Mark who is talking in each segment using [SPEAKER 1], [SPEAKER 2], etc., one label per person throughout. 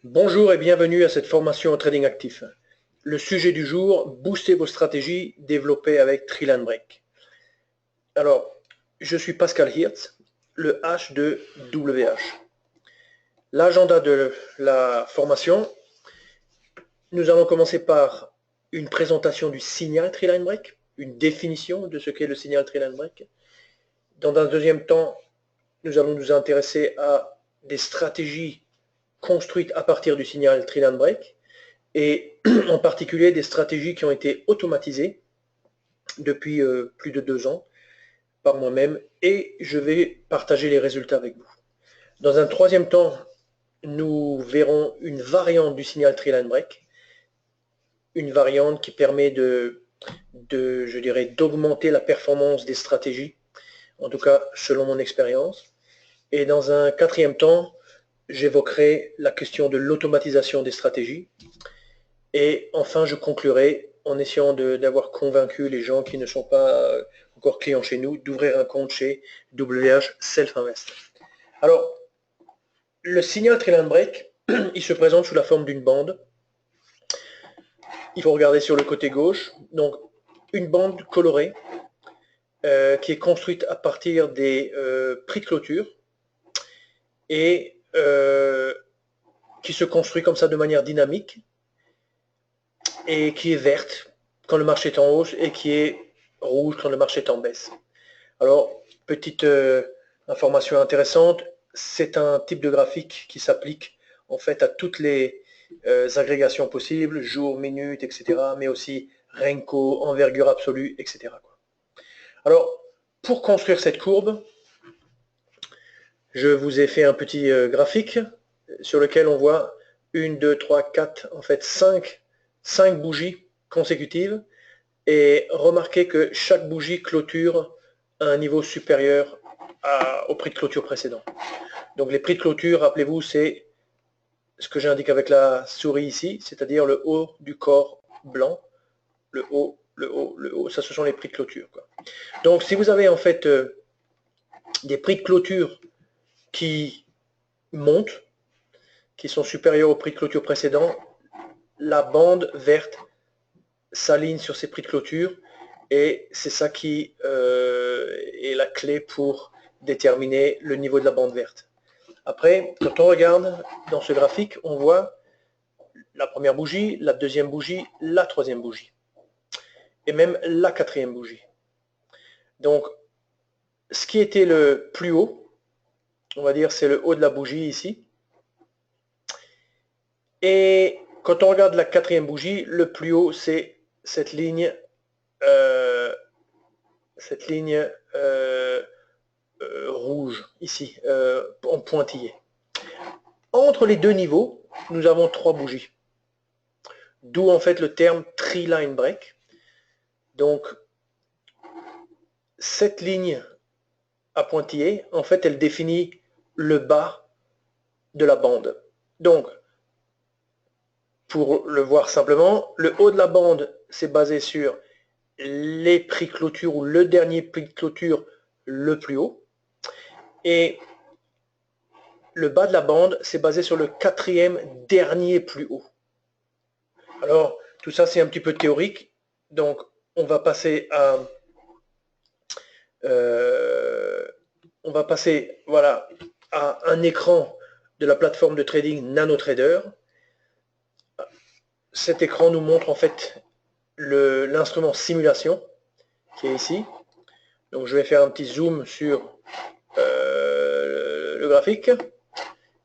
[SPEAKER 1] Bonjour et bienvenue à cette formation en trading actif. Le sujet du jour, booster vos stratégies développées avec Trill Break. Alors, je suis Pascal Hirtz, le H de WH. L'agenda de la formation, nous allons commencer par une présentation du signal Trill Break, une définition de ce qu'est le signal Trill Break. Dans un deuxième temps, nous allons nous intéresser à des stratégies construites à partir du signal Trill Break, et en particulier des stratégies qui ont été automatisées depuis plus de 2 ans par moi-même, et je vais partager les résultats avec vous. Dans un troisième temps, nous verrons une variante du signal Trill Break, une variante qui permet je dirais, d'augmenter la performance des stratégies, en tout cas selon mon expérience. Et dans un quatrième temps, j'évoquerai la question de l'automatisation des stratégies. Et enfin, je conclurai en essayant d'avoir convaincu les gens qui ne sont pas encore clients chez nous d'ouvrir un compte chez WH Self Invest. Alors, le signal Trill Break, il se présente sous la forme d'une bande. Il faut regarder sur le côté gauche. Donc, une bande colorée qui est construite à partir des prix de clôture et qui se construit comme ça de manière dynamique et qui est verte quand le marché est en hausse et qui est rouge quand le marché est en baisse. Alors, petite information intéressante, c'est un type de graphique qui s'applique en fait à toutes les agrégations possibles, jours, minutes, etc., mais aussi Renko, envergure absolue, etc. Alors, pour construire cette courbe, je vous ai fait un petit graphique sur lequel on voit 1, 2, 3, 4, en fait 5 bougies consécutives, et remarquez que chaque bougie clôture à un niveau supérieur au prix de clôture précédent. Donc les prix de clôture, rappelez-vous, c'est ce que j'indique avec la souris ici, c'est-à-dire le haut du corps blanc, le haut, le haut, le haut, ça ce sont les prix de clôture, quoi. Donc si vous avez en fait des prix de clôture qui montent, qui sont supérieurs au prix de clôture précédent, la bande verte s'aligne sur ces prix de clôture, et c'est ça qui est la clé pour déterminer le niveau de la bande verte. Après, quand on regarde dans ce graphique, on voit la première bougie, la deuxième bougie, la troisième bougie, et même la quatrième bougie. Donc, ce qui était le plus haut, on va dire c'est le haut de la bougie ici, et quand on regarde la quatrième bougie, le plus haut c'est cette ligne rouge ici, en pointillé. Entre les deux niveaux, nous avons 3 bougies. D'où en fait le terme Trill Break. Donc, cette ligne à pointillé, en fait, elle définit le bas de la bande. Donc, pour le voir simplement, le haut de la bande, c'est basé sur les prix clôture ou le dernier prix de clôture le plus haut. Et le bas de la bande, c'est basé sur le quatrième dernier plus haut. Alors, tout ça, c'est un petit peu théorique. Donc, on va passer à... voilà, à un écran de la plateforme de trading NanoTrader. Cet écran nous montre en fait l'instrument simulation qui est ici. Donc je vais faire un petit zoom sur le graphique.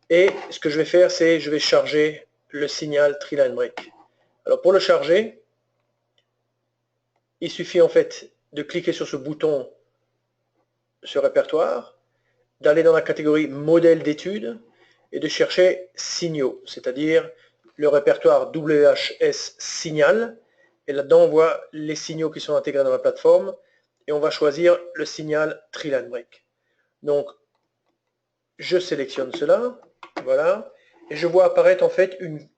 [SPEAKER 1] Et ce que je vais faire, c'est je vais charger le signal Trill Break. Alors pour le charger, il suffit en fait de cliquer sur ce bouton, ce répertoire, d'aller dans la catégorie modèle d'études et de chercher signaux, c'est-à-dire le répertoire WHS signal. Et là-dedans, on voit les signaux qui sont intégrés dans la plateforme et on va choisir le signal Trill Break. Donc, je sélectionne cela, voilà, et je vois apparaître en fait une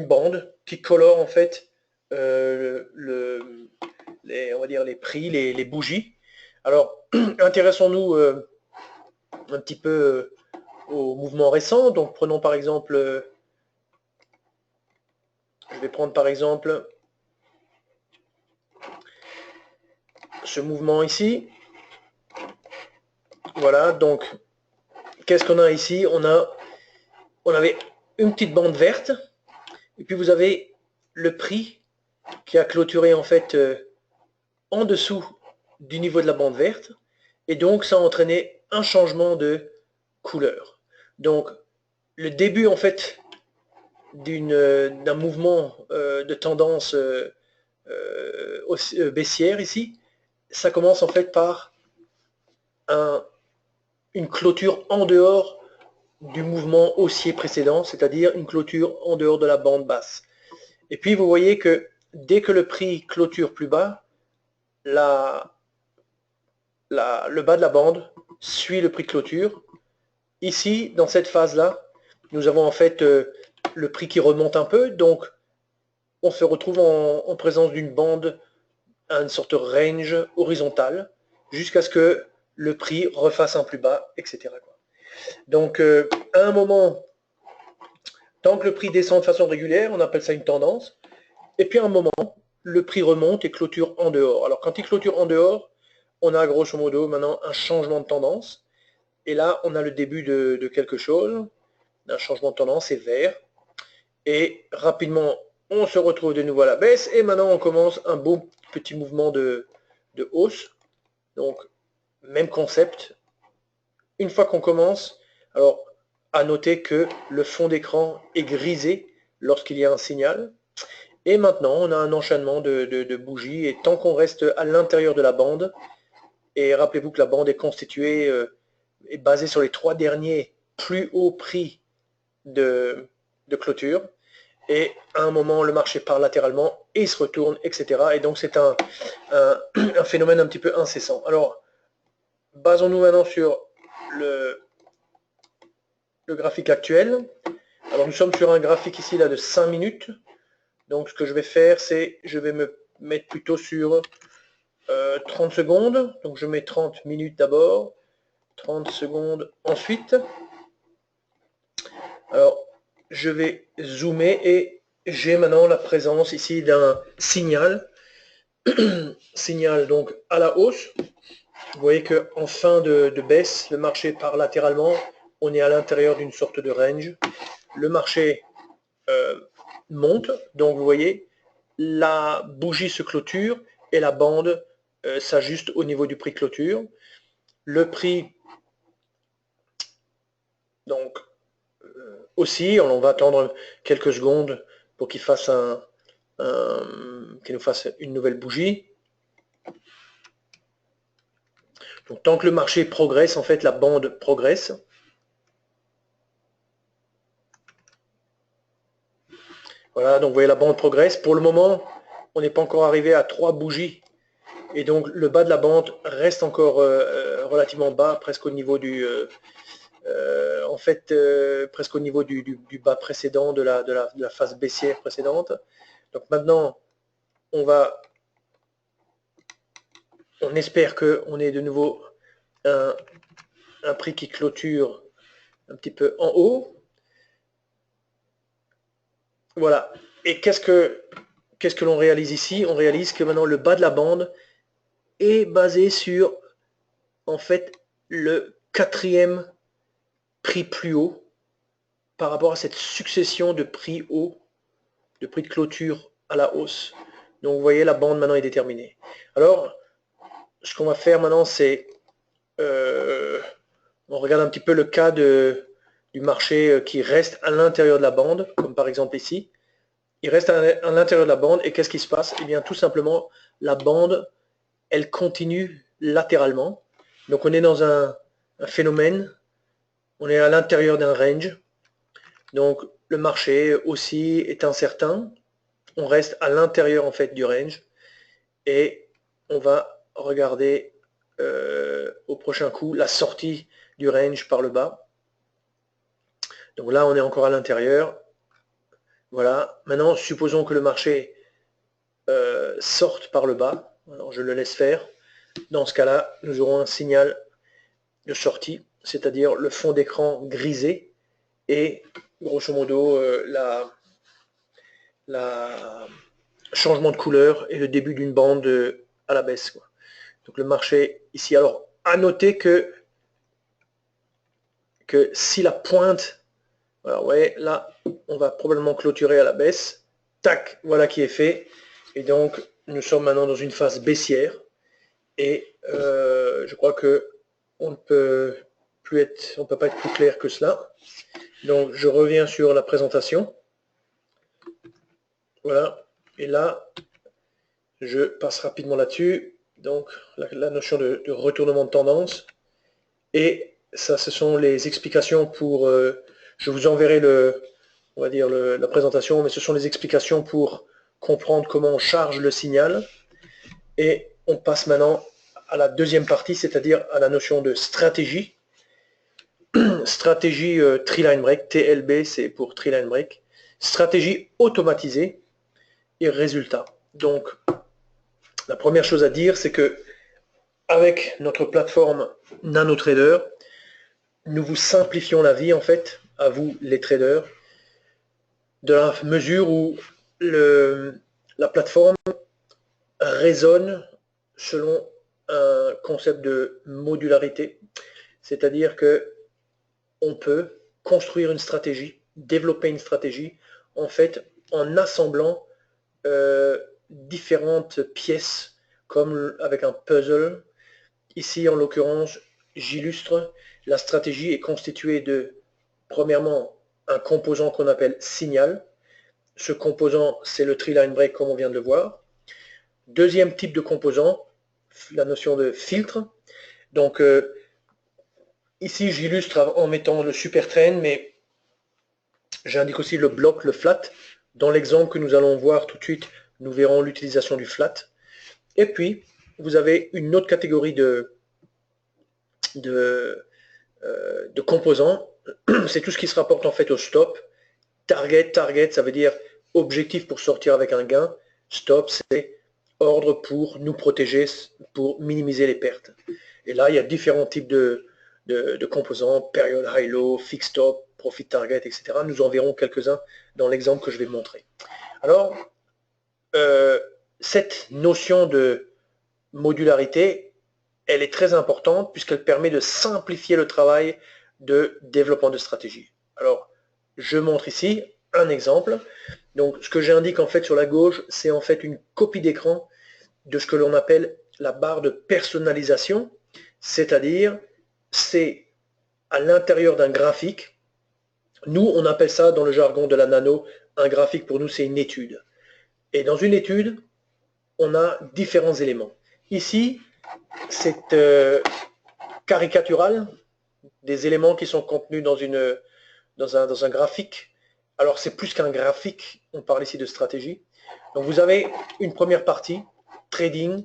[SPEAKER 1] bande qui colore en fait on va dire les prix, les bougies. Alors, intéressons-nous un petit peu au mouvement récent. Donc, prenons par exemple Je vais prendre par exemple ce mouvement ici. Voilà, donc qu'est-ce qu'on a ici? On avait une petite bande verte, et puis vous avez le prix qui a clôturé en fait en dessous du niveau de la bande verte, et donc ça a entraîné un changement de couleur. Donc le début en fait d'un mouvement de tendance baissière ici, ça commence en fait par une clôture en dehors du mouvement haussier précédent, c'est-à-dire une clôture en dehors de la bande basse. Et puis vous voyez que dès que le prix clôture plus bas, le bas de la bande suit le prix de clôture. Ici, dans cette phase-là, nous avons en fait le prix qui remonte un peu, donc on se retrouve en présence d'une bande à une sorte de range horizontale, jusqu'à ce que le prix refasse un plus bas, etc. Donc à un moment, tant que le prix descend de façon régulière, on appelle ça une tendance, et puis à un moment, le prix remonte et clôture en dehors. Alors quand il clôture en dehors, on a grosso modo maintenant un changement de tendance, et là on a le début de quelque chose, un changement de tendance, c'est vert, et rapidement on se retrouve de nouveau à la baisse, et maintenant on commence un beau petit mouvement de hausse. Donc même concept. Une fois qu'on commence, alors à noter que le fond d'écran est grisé lorsqu'il y a un signal. Et maintenant, on a un enchaînement de bougies, et tant qu'on reste à l'intérieur de la bande, et rappelez-vous que la bande est constituée, est basée sur les 3 derniers plus hauts prix de clôture, et à un moment, le marché part latéralement, et il se retourne, etc. Et donc c'est un phénomène un petit peu incessant. Alors, basons-nous maintenant sur le graphique actuel. Alors nous sommes sur un graphique ici là de 5 minutes. Donc ce que je vais faire, c'est je vais me mettre plutôt sur 30 secondes. Donc je mets 30 minutes d'abord, 30 secondes ensuite. Alors je vais zoomer, et j'ai maintenant la présence ici d'un signal. Signal donc à la hausse. Vous voyez qu'en fin de baisse, le marché part latéralement. On est à l'intérieur d'une sorte de range. Le marché monte, donc vous voyez, la bougie se clôture et la bande s'ajuste au niveau du prix clôture. Le prix, donc, aussi, on va attendre quelques secondes pour qu'il fasse qu'il nous fasse une nouvelle bougie. Donc, tant que le marché progresse, en fait, la bande progresse. Voilà, donc vous voyez, la bande progresse. Pour le moment, on n'est pas encore arrivé à 3 bougies. Et donc, le bas de la bande reste encore relativement bas, presque au niveau du... presque au niveau du bas précédent de la phase baissière précédente. Donc maintenant, on espère qu'on ait de nouveau un prix qui clôture un petit peu en haut. Voilà. Et qu'est-ce que l'on réalise ici? On réalise que maintenant le bas de la bande est basé sur, en fait, le 4e prix plus haut par rapport à cette succession de prix hauts, de prix de clôture à la hausse. Donc vous voyez, la bande maintenant est déterminée. Alors, ce qu'on va faire maintenant, c'est on regarde un petit peu le cas du marché qui reste à l'intérieur de la bande, comme par exemple ici. Il reste à l'intérieur de la bande, et qu'est-ce qui se passe? Eh bien, tout simplement, la bande, elle continue latéralement. Donc on est dans un phénomène, on est à l'intérieur d'un range. Donc le marché aussi est incertain. On reste à l'intérieur en fait du range, et on va regarder au prochain coup la sortie du range par le bas. Donc là on est encore à l'intérieur. Voilà. Maintenant supposons que le marché sorte par le bas. Alors je le laisse faire. Dans ce cas-là, nous aurons un signal de sortie, c'est-à-dire le fond d'écran grisé, et grosso modo changement de couleur et le début d'une bande à la baisse, quoi. Donc le marché ici. Alors, à noter que si la pointe, voilà, ouais, là, on va probablement clôturer à la baisse. Tac, voilà qui est fait. Et donc, nous sommes maintenant dans une phase baissière. Et je crois que on ne peut pas être plus clair que cela. Donc, je reviens sur la présentation. Voilà. Et là, je passe rapidement là-dessus. Donc, la notion de retournement de tendance. Et ça, ce sont les explications pour... je vous enverrai on va dire la présentation, mais ce sont les explications pour comprendre comment on charge le signal. Et on passe maintenant à la deuxième partie, c'est-à-dire à la notion de stratégie. Stratégie Tree-Line Break, TLB, c'est pour Tree-Line Break. Stratégie automatisée et résultat. Donc, la première chose à dire, c'est que avec notre plateforme NanoTrader, nous vous simplifions la vie, en fait, à vous, les traders, de la mesure où la plateforme raisonne selon un concept de modularité, c'est-à-dire que on peut construire une stratégie, développer une stratégie, en fait, en assemblant différentes pièces, comme avec un puzzle. Ici, en l'occurrence, j'illustre, la stratégie est constituée de, premièrement, un composant qu'on appelle signal. Ce composant, c'est le tree line break, comme on vient de le voir. Deuxième type de composant, la notion de filtre. Donc, ici, j'illustre en mettant le super train, mais j'indique aussi le bloc, le flat. Dans l'exemple que nous allons voir tout de suite, nous verrons l'utilisation du flat. Et puis, vous avez une autre catégorie de composants. C'est tout ce qui se rapporte en fait au stop. Target, ça veut dire objectif pour sortir avec un gain. Stop, c'est ordre pour nous protéger, pour minimiser les pertes. Et là, il y a différents types de composants, period, high-low, fixed stop, profit target, etc. Nous en verrons quelques-uns dans l'exemple que je vais montrer. Alors, cette notion de modularité, elle est très importante puisqu'elle permet de simplifier le travail de développement de stratégie. Alors, je montre ici un exemple. Donc, ce que j'indique en fait sur la gauche, c'est en fait une copie d'écran de ce que l'on appelle la barre de personnalisation, c'est-à-dire c'est à l'intérieur d'un graphique. Nous, on appelle ça dans le jargon de la nano, un graphique pour nous, c'est une étude. Et dans une étude, on a différents éléments. Ici, c'est caricatural, des éléments qui sont contenus dans un graphique. Alors, c'est plus qu'un graphique, on parle ici de stratégie. Donc, vous avez une première partie, trading,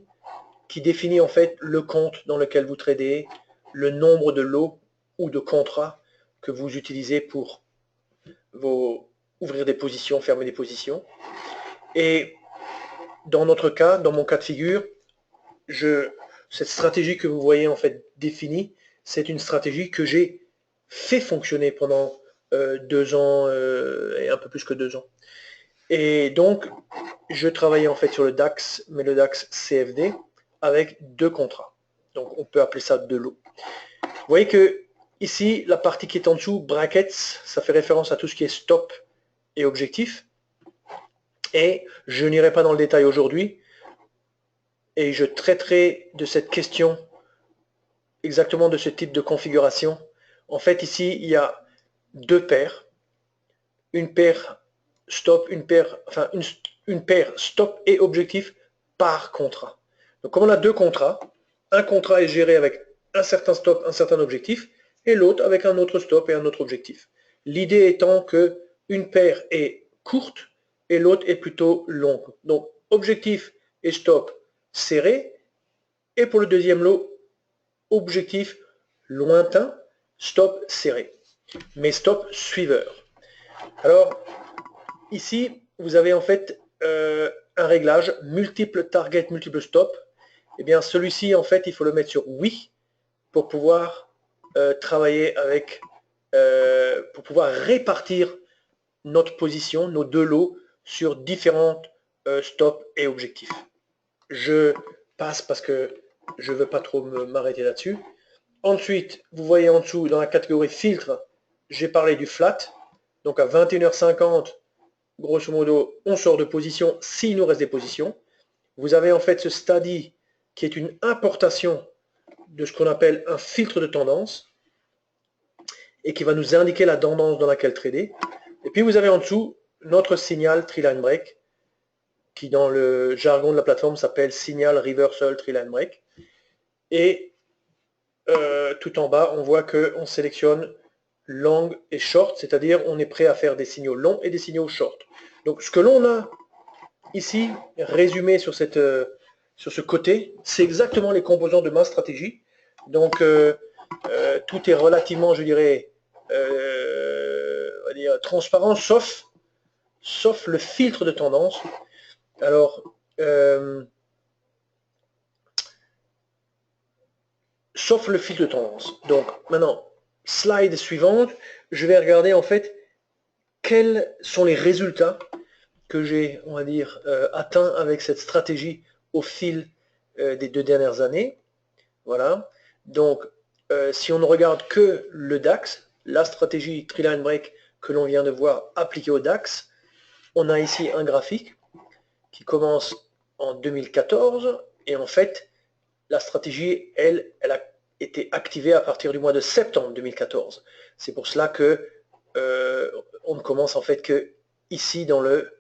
[SPEAKER 1] qui définit en fait le compte dans lequel vous tradez, le nombre de lots ou de contrats que vous utilisez pour ouvrir des positions, fermer des positions. Et dans notre cas, dans mon cas de figure, cette stratégie que vous voyez en fait définie, c'est une stratégie que j'ai fait fonctionner pendant 2 ans et un peu plus que 2 ans. Et donc, je travaillais en fait sur le DAX, mais le DAX CFD, avec 2 contrats. Donc, on peut appeler ça 2 lots. Vous voyez que ici, la partie qui est en dessous, brackets, ça fait référence à tout ce qui est stop et objectif. Et je n'irai pas dans le détail aujourd'hui, et je traiterai de cette question, exactement de ce type de configuration. En fait, ici, il y a 2 paires. Une paire stop, une paire stop et objectif par contrat. Donc, comme on a 2 contrats, un contrat est géré avec un certain stop, un certain objectif, et l'autre avec un autre stop et un autre objectif. L'idée étant que une paire est courte et l'autre est plutôt longue. Donc, objectif et stop serré, et pour le deuxième lot, objectif lointain, stop serré, mais stop suiveur. Alors, ici, vous avez en fait un réglage multiple target, multiple stop. Eh bien, celui-ci, en fait, il faut le mettre sur oui pour pouvoir travailler avec, pour pouvoir répartir notre position, nos 2 lots sur différentes stops et objectifs. Je passe parce que je ne veux pas trop m'arrêter là-dessus. Ensuite, vous voyez en dessous, dans la catégorie filtre, j'ai parlé du flat. Donc à 21h50, grosso modo, on sort de position s'il nous reste des positions. Vous avez en fait ce study qui est une importation de ce qu'on appelle un filtre de tendance et qui va nous indiquer la tendance dans laquelle trader. Et puis vous avez en dessous notre signal Treeline Break qui dans le jargon de la plateforme s'appelle signal Reversal Treeline Break. Et tout en bas, on voit qu'on sélectionne long et short, c'est-à-dire on est prêt à faire des signaux longs et des signaux short. Donc ce que l'on a ici résumé sur ce côté, c'est exactement les composants de ma stratégie. Donc tout est relativement, je dirais, on va dire, transparent, sauf le filtre de tendance. Alors, sauf le filtre de tendance. Donc maintenant, slide suivante, je vais regarder en fait quels sont les résultats que j'ai, on va dire, atteint avec cette stratégie au fil des 2 dernières années. Voilà. Donc, si on ne regarde que le DAX, la stratégie Treeline Break que l'on vient de voir appliquée au DAX, on a ici un graphique qui commence en 2014 et en fait, la stratégie, elle a été activée à partir du mois de septembre 2014. C'est pour cela que on ne commence en fait que ici dans le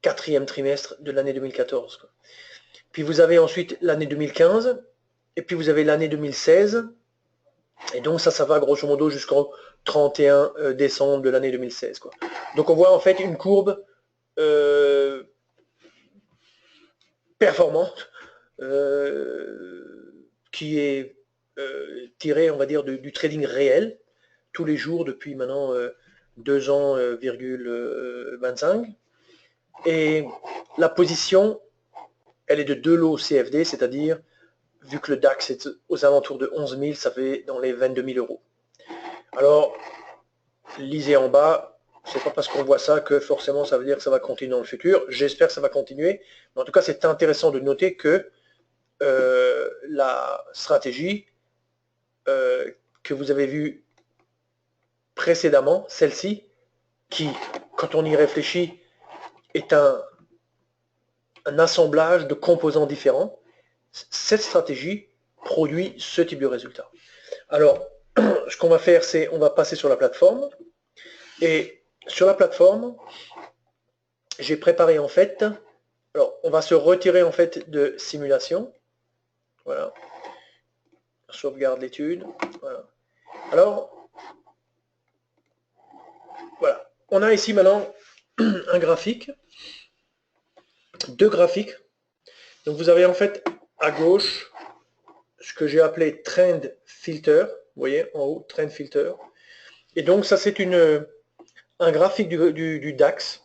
[SPEAKER 1] 4e trimestre de l'année 2014. Puis vous avez ensuite l'année 2015, et puis vous avez l'année 2016, et donc ça va grosso modo jusqu'au 31 décembre de l'année 2016. Donc on voit en fait une courbe performante qui est tirée, on va dire, du trading réel, tous les jours depuis maintenant 2 ans, 25. Et la position, elle est de 2 lots CFD, c'est-à-dire, vu que le DAX est aux alentours de 11 000, ça fait dans les 22 000 euros. Alors, lisez en bas, c'est pas parce qu'on voit ça que forcément ça veut dire que ça va continuer dans le futur. J'espère que ça va continuer. Mais en tout cas, c'est intéressant de noter que la stratégie que vous avez vue précédemment, celle-ci, qui, quand on y réfléchit, est un assemblage de composants différents, cette stratégie produit ce type de résultat. Alors, ce qu'on va faire, c'est on va passer sur la plateforme. Et sur la plateforme, j'ai préparé en fait, alors on va se retirer en fait de simulation. Voilà. Sauvegarde l'étude. Voilà. Alors, voilà. On a ici maintenant un graphique, 2 graphiques. Donc vous avez en fait à gauche ce que j'ai appelé Trend Filter. Vous voyez en haut, Trend Filter. Et donc ça c'est un graphique du DAX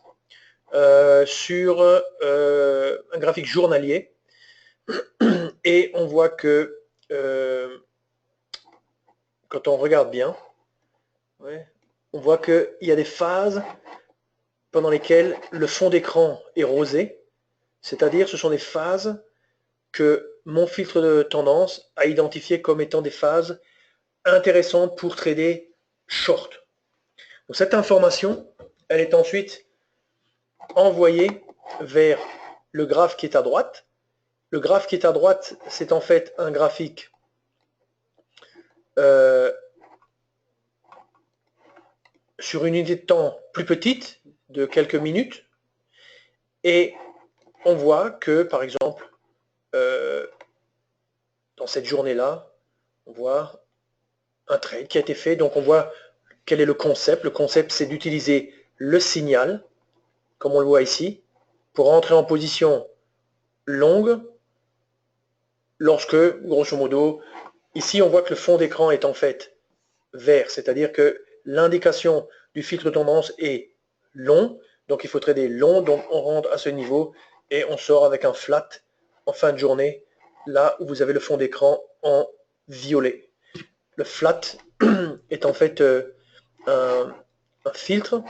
[SPEAKER 1] sur un graphique journalier. Et on voit que quand on regarde bien, ouais, on voit qu'il y a des phases pendant lesquelles le fond d'écran est rosé, c'est-à-dire ce sont des phases que mon filtre de tendance a identifiées comme étant des phases intéressantes pour trader short. Donc cette information, elle est ensuite envoyée vers le graphe qui est à droite. Le graphe qui est à droite, c'est en fait un graphique sur une unité de temps plus petite, de quelques minutes, et on voit que, par exemple, dans cette journée-là, on voit un trade qui a été fait, donc on voit quel est le concept. Le concept, c'est d'utiliser le signal, comme on le voit ici, pour entrer en position longue, lorsque, grosso modo, ici on voit que le fond d'écran est en fait vert, c'est-à-dire que l'indication du filtre de tendance est long, donc il faut trader long, donc on rentre à ce niveau et on sort avec un flat en fin de journée, là où vous avez le fond d'écran en violet. Le flat est en fait un filtre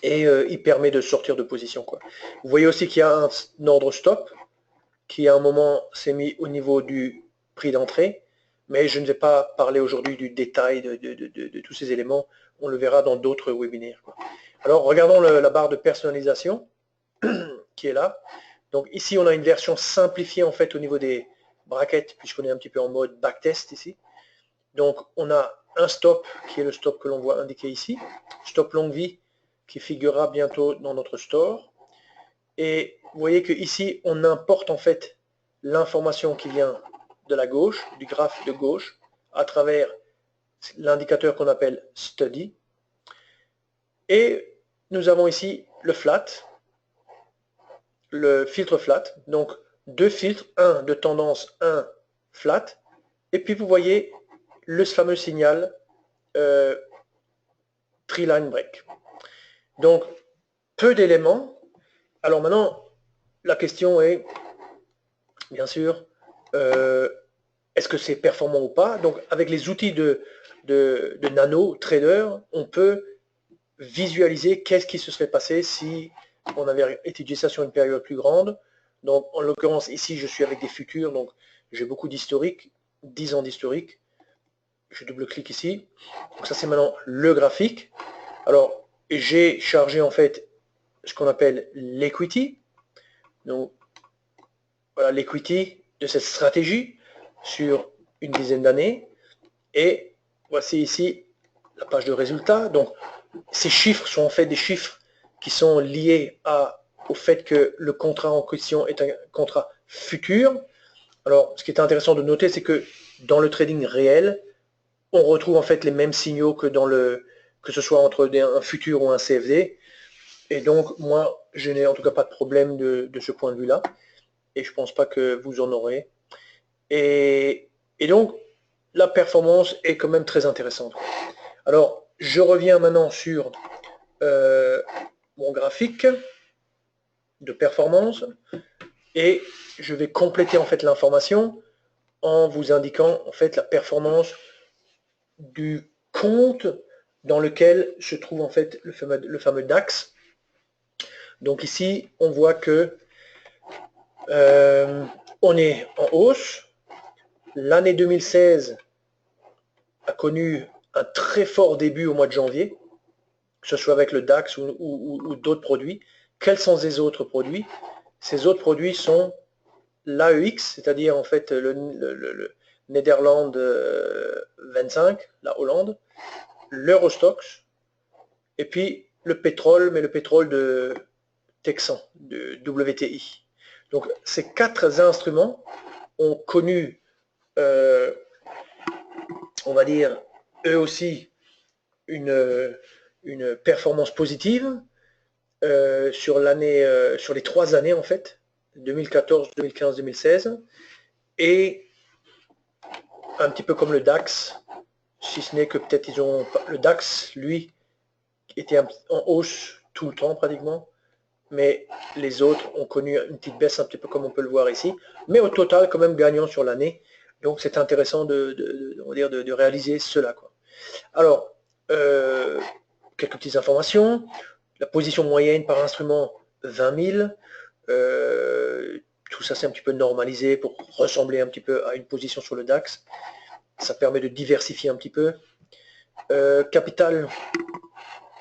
[SPEAKER 1] et il permet de sortir de position, quoi. Vous voyez aussi qu'il y a un ordre stop qui à un moment s'est mis au niveau du prix d'entrée, mais je ne vais pas parler aujourd'hui du détail de tous ces éléments, on le verra dans d'autres webinaires, quoi. Alors regardons la barre de personnalisation qui est là. Donc ici on a une version simplifiée en fait au niveau des brackets, puisqu'on est un petit peu en mode backtest ici. Donc on a un stop qui est le stop que l'on voit indiqué ici, stop longue vie qui figurera bientôt dans notre store. Et vous voyez que ici on importe en fait l'information qui vient de la gauche, du graphe de gauche, à travers l'indicateur qu'on appelle study. Et nous avons ici le flat, le filtre flat, donc deux filtres, un de tendance, un flat, et puis vous voyez le fameux signal Treeline Break. Donc, peu d'éléments. Alors maintenant, la question est, bien sûr, est-ce que c'est performant ou pas? Donc, avec les outils de Nano Trader, on peut visualiser qu'est-ce qui se serait passé si on avait étudié ça sur une période plus grande. Donc, en l'occurrence, ici, je suis avec des futurs, donc j'ai beaucoup d'historique, 10 ans d'historique. Je double-clique ici. Donc ça, c'est maintenant le graphique. Alors, j'ai chargé en fait ce qu'on appelle l'equity. Donc, voilà l'equity de cette stratégie sur une dizaine d'années. Et voici ici la page de résultats. Donc, ces chiffres sont en fait des chiffres qui sont liés au fait que le contrat en question est un contrat futur. Alors, ce qui est intéressant de noter, c'est que dans le trading réel, on retrouve en fait les mêmes signaux que que ce soit entre un futur ou un CFD. Et donc, moi, je n'ai en tout cas pas de problème de ce point de vue-là. Et je ne pense pas que vous en aurez. Et donc, la performance est quand même très intéressante. Alors, je reviens maintenant sur mon graphique de performance et je vais compléter en fait l'information en vous indiquant en fait la performance du compte dans lequel se trouve en fait le fameux DAX. Donc ici, on voit que on est en hausse. L'année 2016 a connu un très fort début au mois de janvier, que ce soit avec le DAX ou d'autres produits. Quels sont ces autres produits? Ces autres produits sont l'AEX, c'est-à-dire en fait le Netherlands 25, la Hollande, l'Eurostoxx, et puis le pétrole, mais le pétrole de Texan, de WTI. Donc ces quatre instruments ont connu, on va dire, eux aussi, une performance positive sur les 3 années en fait, 2014, 2015, 2016, et un petit peu comme le DAX, si ce n'est que peut-être le DAX, lui, était en hausse tout le temps pratiquement, mais les autres ont connu une petite baisse un petit peu comme on peut le voir ici, mais au total quand même gagnant sur l'année. Donc c'est intéressant de réaliser cela, quoi. Alors, quelques petites informations. La position moyenne par instrument, 20 000. Tout ça, c'est un petit peu normalisé pour ressembler un petit peu à une position sur le DAX. Ça permet de diversifier un petit peu. Capital,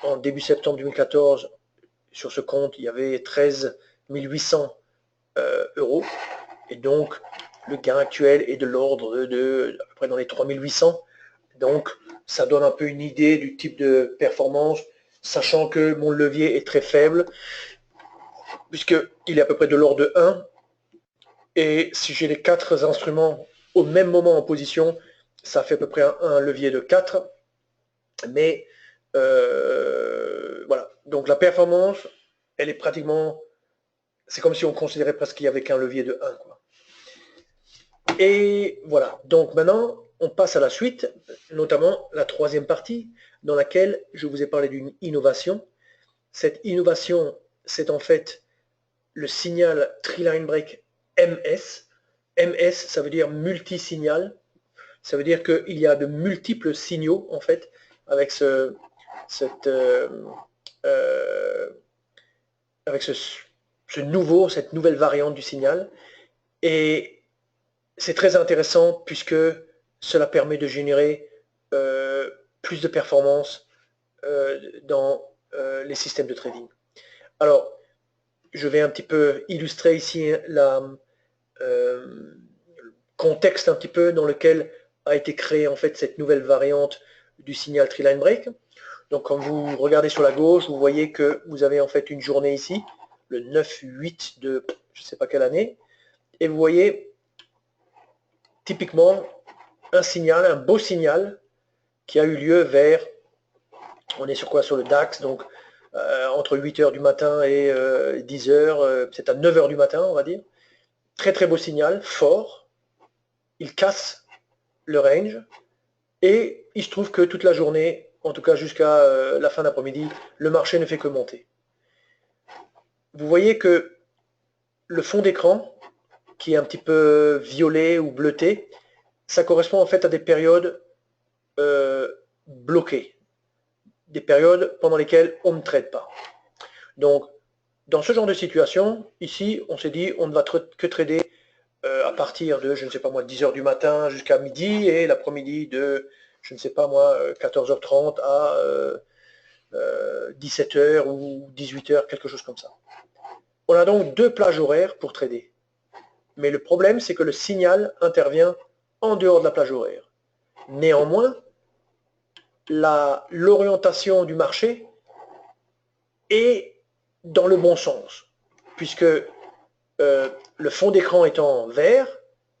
[SPEAKER 1] en début septembre 2014, sur ce compte, il y avait 13 800 euros. Et donc, le gain actuel est de l'ordre de à peu près dans les 3 800. Donc, ça donne un peu une idée du type de performance, sachant que mon levier est très faible, puisqu'il est à peu près de l'ordre de 1. Et si j'ai les 4 instruments au même moment en position, ça fait à peu près un levier de 4. Mais voilà. Donc la performance, elle est pratiquement... C'est comme si on considérait presque qu'il n'y avait qu'un levier de 1, quoi. Et voilà. Donc maintenant, on passe à la suite, notamment la troisième partie, dans laquelle je vous ai parlé d'une innovation. Cette innovation, c'est en fait le signal Treeline Break MS. MS, ça veut dire multi-signal. Ça veut dire qu'il y a de multiples signaux, en fait, avec cette avec cette nouvelle variante du signal. Et c'est très intéressant puisque cela permet de générer plus de performance dans les systèmes de trading. Alors, je vais un petit peu illustrer ici le contexte un petit peu dans lequel a été créée en fait cette nouvelle variante du signal Treeline Break. Donc quand vous regardez sur la gauche, vous voyez que vous avez en fait une journée ici, le 9-8 de je ne sais pas quelle année, et vous voyez typiquement un signal, un beau signal qui a eu lieu vers, on est sur quoi? Sur le DAX, donc entre 8h du matin et 10h, c'est à 9h du matin on va dire. Très très beau signal, fort, il casse le range, et il se trouve que toute la journée, en tout cas jusqu'à la fin d'après-midi, le marché ne fait que monter. Vous voyez que le fond d'écran, qui est un petit peu violet ou bleuté, ça correspond en fait à des périodes bloquées, des périodes pendant lesquelles on ne trade pas. Donc, dans ce genre de situation, ici, on s'est dit, on ne va que trader à partir de, je ne sais pas moi, 10h du matin jusqu'à midi, et l'après-midi de, je ne sais pas moi, 14h30 à 17h ou 18h, quelque chose comme ça. On a donc deux plages horaires pour trader. Mais le problème, c'est que le signal intervient en dehors de la plage horaire. Néanmoins, l'orientation du marché est dans le bon sens, puisque le fond d'écran étant vert,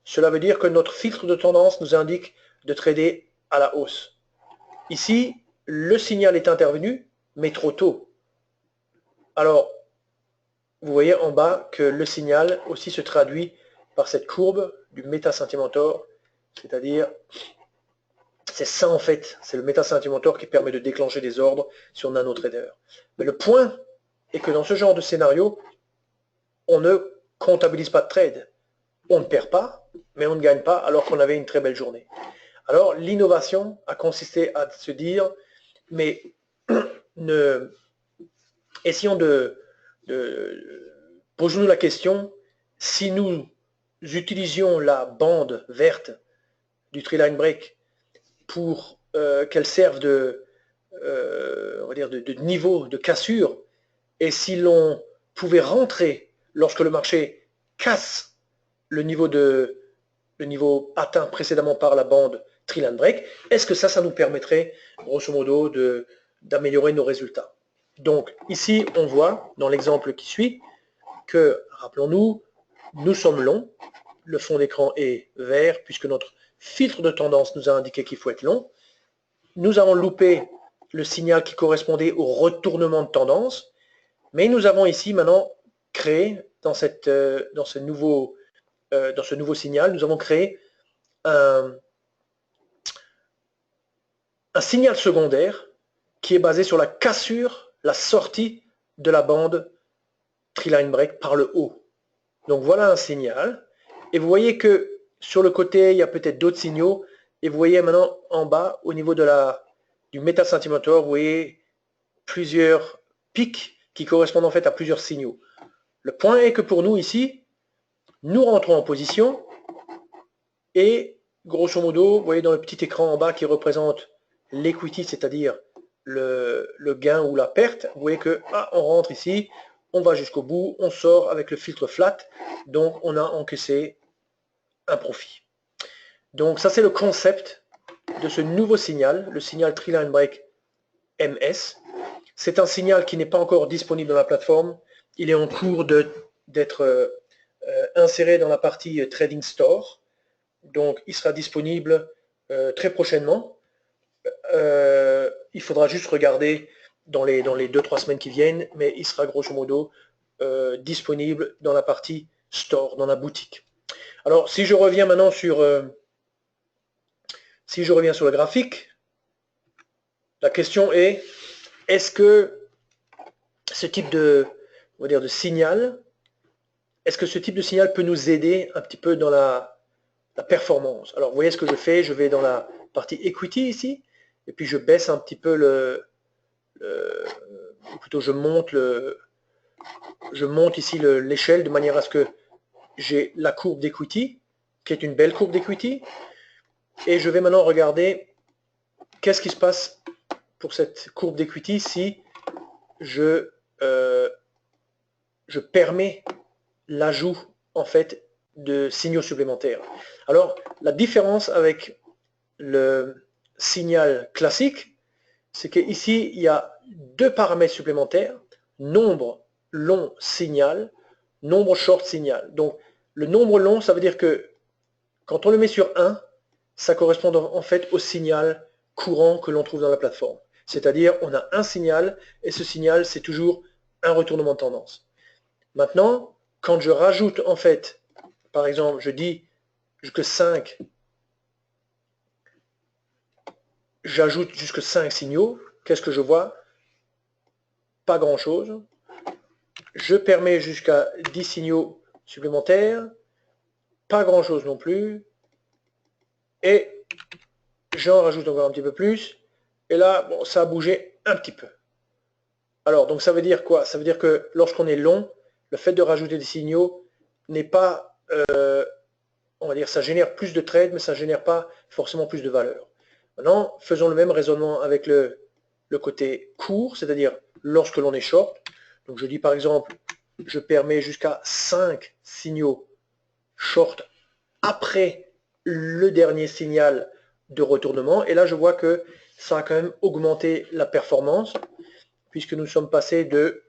[SPEAKER 1] cela veut dire que notre filtre de tendance nous indique de trader à la hausse. Ici, le signal est intervenu, mais trop tôt. Alors, vous voyez en bas que le signal aussi se traduit par cette courbe du Meta-Sentimentor, c'est-à-dire, c'est ça en fait, c'est le Meta-Sentimentor qui permet de déclencher des ordres sur NanoTrader. Mais le point est que dans ce genre de scénario, on ne comptabilise pas de trade. On ne perd pas, mais on ne gagne pas alors qu'on avait une très belle journée. Alors l'innovation a consisté à se dire, mais essayons posons-nous la question, si nous utilisions la bande verte du Treeline Break pour qu'elle serve on va dire de niveau de cassure, et si l'on pouvait rentrer lorsque le marché casse le niveau atteint précédemment par la bande Treeline Break, est-ce que ça nous permettrait, grosso modo, d'améliorer nos résultats? Donc, ici, on voit, dans l'exemple qui suit, que, rappelons-nous, nous sommes longs, le fond d'écran est vert, puisque notre filtre de tendance nous a indiqué qu'il faut être long. Nous avons loupé le signal qui correspondait au retournement de tendance, mais nous avons ici maintenant créé, dans ce nouveau signal, nous avons créé un signal secondaire qui est basé sur la cassure, la sortie de la bande Treeline Break par le haut. Donc voilà un signal. Et vous voyez que sur le côté, il y a peut-être d'autres signaux. Et vous voyez maintenant en bas, au niveau du Meta-Sentimentor, vous voyez plusieurs pics qui correspondent en fait à plusieurs signaux. Le point est que pour nous ici, nous rentrons en position et grosso modo, vous voyez dans le petit écran en bas qui représente l'equity, c'est-à-dire le gain ou la perte, vous voyez que on rentre ici, on va jusqu'au bout, on sort avec le filtre flat, donc on a encaissé un profit. Donc ça c'est le concept de ce nouveau signal, le signal Treeline Break MS. C'est un signal qui n'est pas encore disponible dans la plateforme, il est en cours d'être inséré dans la partie Trading Store, donc il sera disponible très prochainement. Il faudra juste regarder dans les 2-3 semaines qui viennent, mais il sera grosso modo disponible dans la partie Store, dans la boutique. Alors si je reviens maintenant sur le graphique, la question est, est-ce que ce type on va dire de signal, est-ce que ce type de signal peut nous aider un petit peu dans la performance? Alors vous voyez ce que je fais, je vais dans la partie Equity ici, et puis je baisse un petit peu plutôt je monte je monte ici l'échelle de manière à ce que j'ai la courbe d'equity, qui est une belle courbe d'equity. Et je vais maintenant regarder qu'est-ce qui se passe pour cette courbe d'equity si je permets l'ajout en fait de signaux supplémentaires. Alors la différence avec le signal classique, c'est qu'ici il y a deux paramètres supplémentaires, nombre long signal, nombre short signal. Donc le nombre long, ça veut dire que quand on le met sur 1, ça correspond en fait au signal courant que l'on trouve dans la plateforme. C'est-à-dire on a un signal et ce signal c'est toujours un retournement de tendance. Maintenant, quand je rajoute en fait, par exemple, je dis jusque 5, j'ajoute jusque 5 signaux, qu'est-ce que je vois? Pas grand-chose. Je permets jusqu'à 10 signaux supplémentaires, pas grand-chose non plus. Et j'en rajoute encore un petit peu plus. Et là, bon, ça a bougé un petit peu. Alors, donc ça veut dire quoi? Ça veut dire que lorsqu'on est long, le fait de rajouter des signaux n'est pas, on va dire, ça génère plus de trades, mais ça ne génère pas forcément plus de valeur. Maintenant, faisons le même raisonnement avec le côté court, c'est-à-dire lorsque l'on est short. Donc je dis par exemple, je permets jusqu'à 5 signaux short après le dernier signal de retournement. Et là, je vois que ça a quand même augmenté la performance, puisque nous sommes passés de...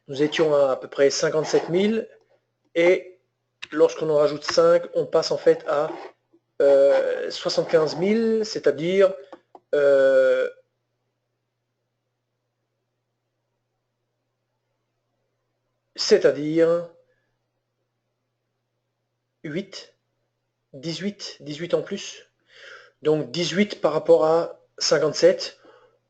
[SPEAKER 1] Nous étions à peu près 57 000, et lorsqu'on en rajoute 5, on passe en fait à 75 000, c'est-à-dire c'est-à-dire 8, 18 en plus. Donc 18 par rapport à 57,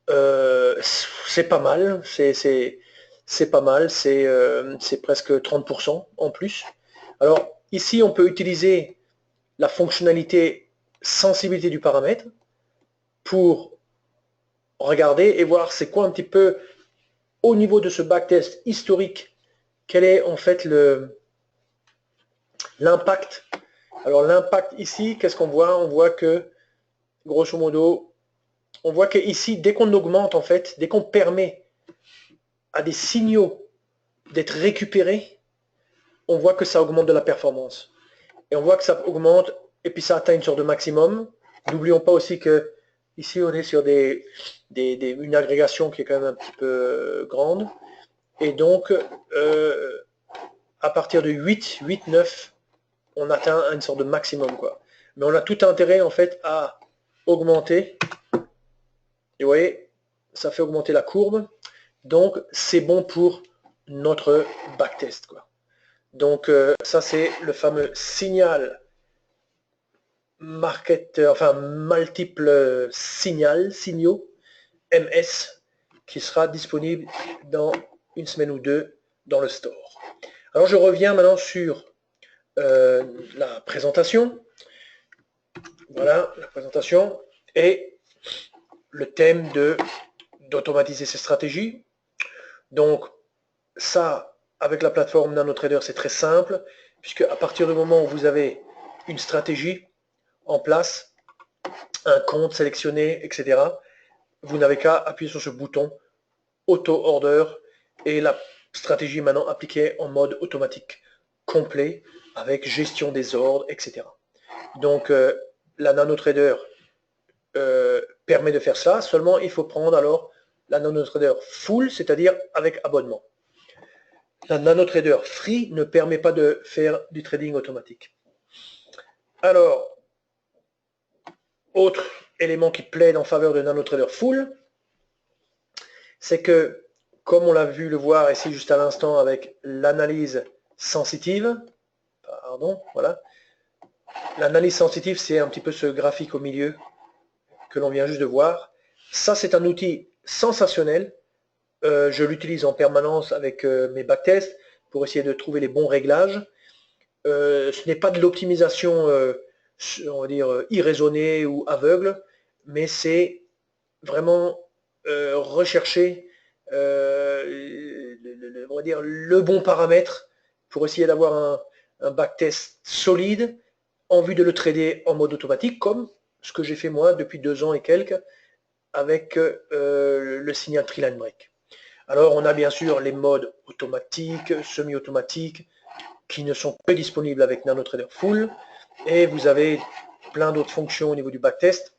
[SPEAKER 1] c'est pas mal, c'est pas mal, c'est presque 30% en plus. Alors ici, on peut utiliser la fonctionnalité sensibilité du paramètre pour regarder et voir c'est quoi un petit peu au niveau de ce backtest historique, quel est en fait l'impact. Alors l'impact ici, qu'est-ce qu'on voit? On voit que, grosso modo, on voit que ici, dès qu'on augmente en fait, dès qu'on permet à des signaux d'être récupérés, on voit que ça augmente de la performance. Et on voit que ça augmente, et puis ça atteint une sorte de maximum. N'oublions pas aussi que ici on est sur une agrégation qui est quand même un petit peu grande. Et donc, à partir de 8, 9, on atteint une sorte de maximum, quoi. Mais on a tout intérêt en fait à augmenter. Et vous voyez, ça fait augmenter la courbe. Donc c'est bon pour notre backtest, quoi. Donc ça c'est le fameux signal multiple signaux MS qui sera disponible dans une semaine ou deux dans le store. Alors je reviens maintenant sur la présentation. Voilà la présentation et le thème d'automatiser ses stratégies. Donc ça, avec la plateforme NanoTrader, c'est très simple, puisque à partir du moment où vous avez une stratégie en place, un compte sélectionné, etc., vous n'avez qu'à appuyer sur ce bouton Auto-Order et la stratégie est maintenant appliquée en mode automatique complet avec gestion des ordres, etc. Donc la NanoTrader permet de faire ça, seulement il faut prendre alors la NanoTrader full, c'est-à-dire avec abonnement. La NanoTrader Free ne permet pas de faire du trading automatique. Alors, autre élément qui plaide en faveur de NanoTrader Full, c'est que, comme on l'a vu le voir ici juste à l'instant avec l'analyse sensitive, voilà, l'analyse sensitive, c'est un petit peu ce graphique au milieu que l'on vient juste de voir. Ça, c'est un outil sensationnel. Je l'utilise en permanence avec mes backtests pour essayer de trouver les bons réglages. Ce n'est pas de l'optimisation, on va dire, irraisonnée ou aveugle, mais c'est vraiment rechercher on va dire le bon paramètre pour essayer d'avoir un backtest solide en vue de le trader en mode automatique, comme ce que j'ai fait moi depuis 2 ans et quelques avec le signal Triline Break. Alors on a bien sûr les modes automatiques, semi-automatiques, qui ne sont que disponibles avec NanoTrader Full, et vous avez plein d'autres fonctions au niveau du backtest,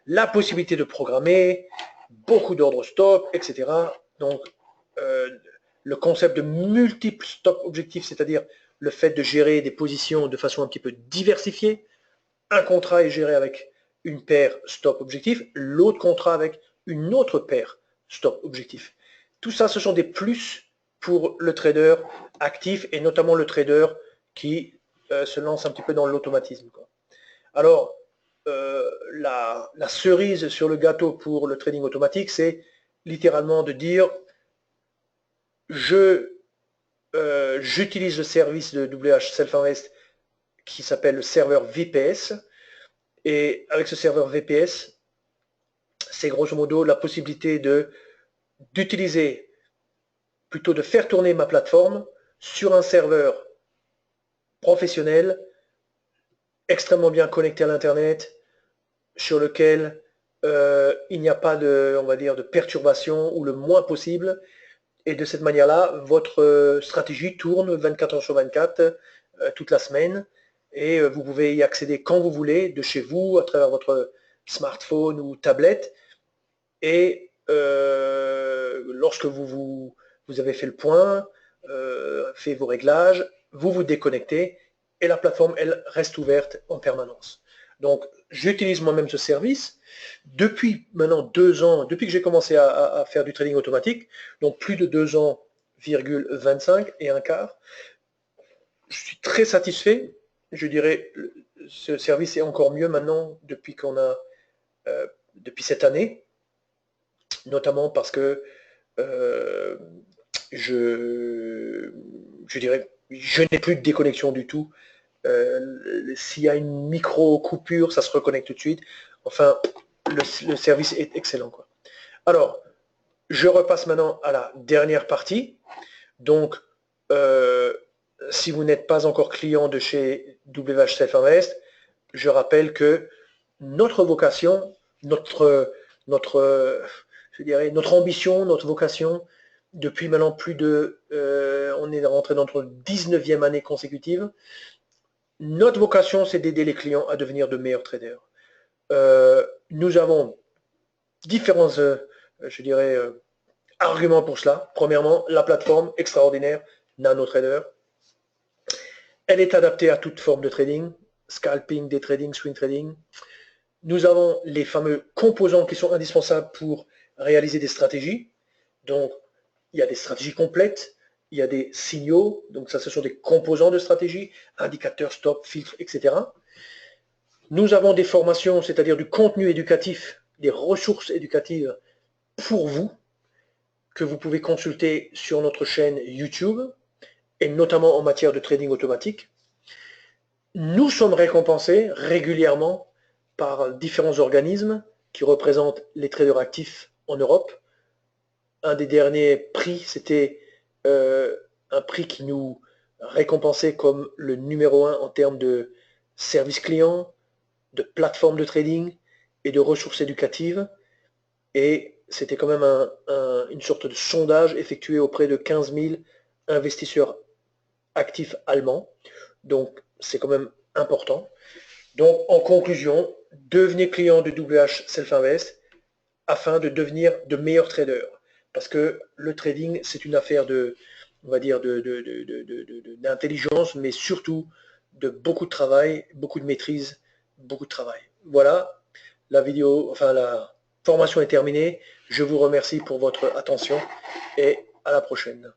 [SPEAKER 1] la possibilité de programmer, beaucoup d'ordres stop, etc. Donc le concept de multiples stop objectifs, c'est-à-dire le fait de gérer des positions de façon un petit peu diversifiée. Un contrat est géré avec une paire stop objectif, l'autre contrat avec une autre paire stop objectif. Tout ça, ce sont des plus pour le trader actif et notamment le trader qui se lance un petit peu dans l'automatisme. Alors, la cerise sur le gâteau pour le trading automatique, c'est littéralement de dire j'utilise le service de WH Self Invest qui s'appelle le serveur VPS. Et avec ce serveur VPS, c'est grosso modo la possibilité d'utiliser, plutôt de faire tourner ma plateforme sur un serveur professionnel, extrêmement bien connecté à l'Internet, sur lequel il n'y a pas de, on va dire, de perturbation ou le moins possible. Et de cette manière-là, votre stratégie tourne 24 heures sur 24, toute la semaine. Et vous pouvez y accéder quand vous voulez, de chez vous, à travers votre smartphone ou tablette. Et lorsque vous avez fait le point, fait vos réglages, vous vous déconnectez et la plateforme, elle, reste ouverte en permanence. Donc, j'utilise moi-même ce service depuis maintenant 2 ans, depuis que j'ai commencé à faire du trading automatique, donc plus de 2 ans, 25 et un quart. Je suis très satisfait. Je dirais, ce service est encore mieux maintenant depuis depuis cette année, notamment parce que je dirais, je n'ai plus de déconnexion du tout. S'il y a une micro-coupure, ça se reconnecte tout de suite. Enfin, le service est excellent, quoi. Alors, je repasse maintenant à la dernière partie. Donc, si vous n'êtes pas encore client de chez WH Self Invest, je rappelle que notre vocation, notre ambition, notre vocation, depuis maintenant on est rentré dans notre 19e année consécutive, notre vocation, c'est d'aider les clients à devenir de meilleurs traders. Nous avons différents, arguments pour cela. Premièrement, la plateforme extraordinaire NanoTrader. Elle est adaptée à toute forme de trading, scalping, day trading, swing trading. Nous avons les fameux composants qui sont indispensables pour réaliser des stratégies. Donc, il y a des stratégies complètes, il y a des signaux, donc ça, ce sont des composants de stratégie, indicateurs, stop, filtres, etc. Nous avons des formations, c'est-à-dire du contenu éducatif, des ressources éducatives pour vous, que vous pouvez consulter sur notre chaîne YouTube, et notamment en matière de trading automatique. Nous sommes récompensés régulièrement par différents organismes qui représentent les traders actifs en Europe. Un des derniers prix, c'était un prix qui nous récompensait comme le numéro 1 en termes de service client, de plateforme de trading et de ressources éducatives. Et c'était quand même une sorte de sondage effectué auprès de 15 000 investisseurs actifs allemands. Donc c'est quand même important. Donc en conclusion, devenez client de WH Self Invest afin de devenir de meilleurs traders. Parce que le trading, c'est une affaire on va dire, d'intelligence, mais surtout de beaucoup de travail, beaucoup de maîtrise, beaucoup de travail. Voilà, la formation est terminée. Je vous remercie pour votre attention et à la prochaine.